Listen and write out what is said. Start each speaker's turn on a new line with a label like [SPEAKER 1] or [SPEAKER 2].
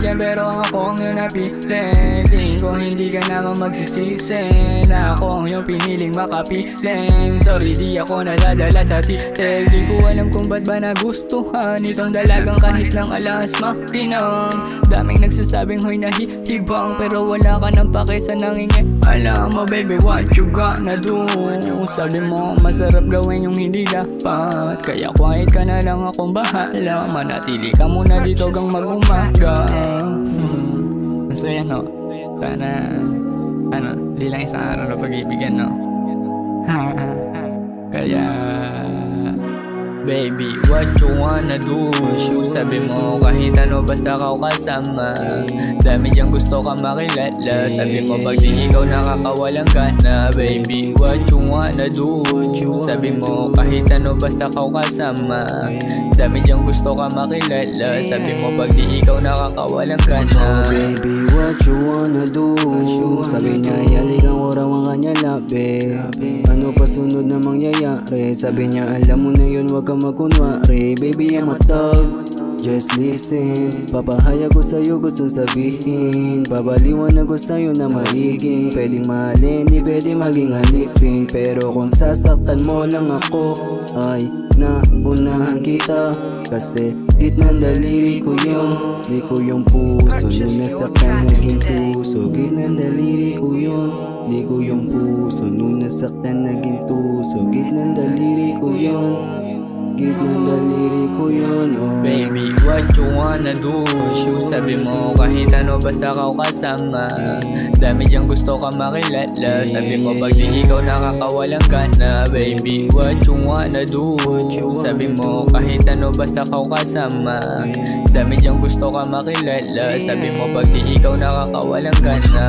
[SPEAKER 1] dyan pero ako ang iyong napili. Tingin ko hindi ka naman magsisisi na ako ang iyong piniling makapiling. Sorry di ako nadadala sa titig. Di ko alam kung ba't ba nagustuhan itong dalagang kahit lang alas makinang. Daming nagsasabing hoy nahihibang pero wala ka nang pake sa nangingi. Alam mo baby what you gonna do? Sabi mo masarap gawin yung hindi dapat, kaya quiet ka na lang akong bahala. Manatili ka muna dito hanggang mag-umaga. Masaya no? Sana di lang isang araw na pag-ibigan no? Kaya baby, what you wanna do? Sabi mo kahit ano basta kau kasama. Dami diyang gusto ka makilala. Sabi mo pag di ikaw nakakawalang ka na. Baby, what you wanna do? Sabi mo kahit ano basta kau kasama. Dami diyang gusto ka makilala. Sabi mo pag di ikaw nakakawalang ka na.
[SPEAKER 2] Oh baby, what you wanna do? Sabi niya ihalikan ko raw ang kanya labi. Ano pa sunod na mangyayari? Sabi niya alam mo na yun, wag ka magkunwari. Baby I'm a thug, just listen. Papahayag ko sa'yo gustong sabihin. Babaliwanag ko sa'yo na maiging. Pwedeng mahalin, di pwede maging halipin. Pero kung sasaktan mo lang ako ay naunahan kita. Kasi gitnang daliri ko yun, di ko yung puso. Nung nasaktan naging tuso. Gitnang daliri ko yun, di ko yung puso. Nung nasaktan naging tuso. Gitnang daliri ko yun, gitnang daliri ko yun. Oh
[SPEAKER 1] baby, what you wanna do? Sabi mo kahit ano basta kau kasama. Dami diyang gusto ka makilala. Sabi mo pag di ikaw nakakawalang ka na. Baby, what you wanna do? Sabi mo kahit ano basta kau kasama. Dami diyang gusto ka makilala. Sabi mo pag di ikaw nakakawalang ka na.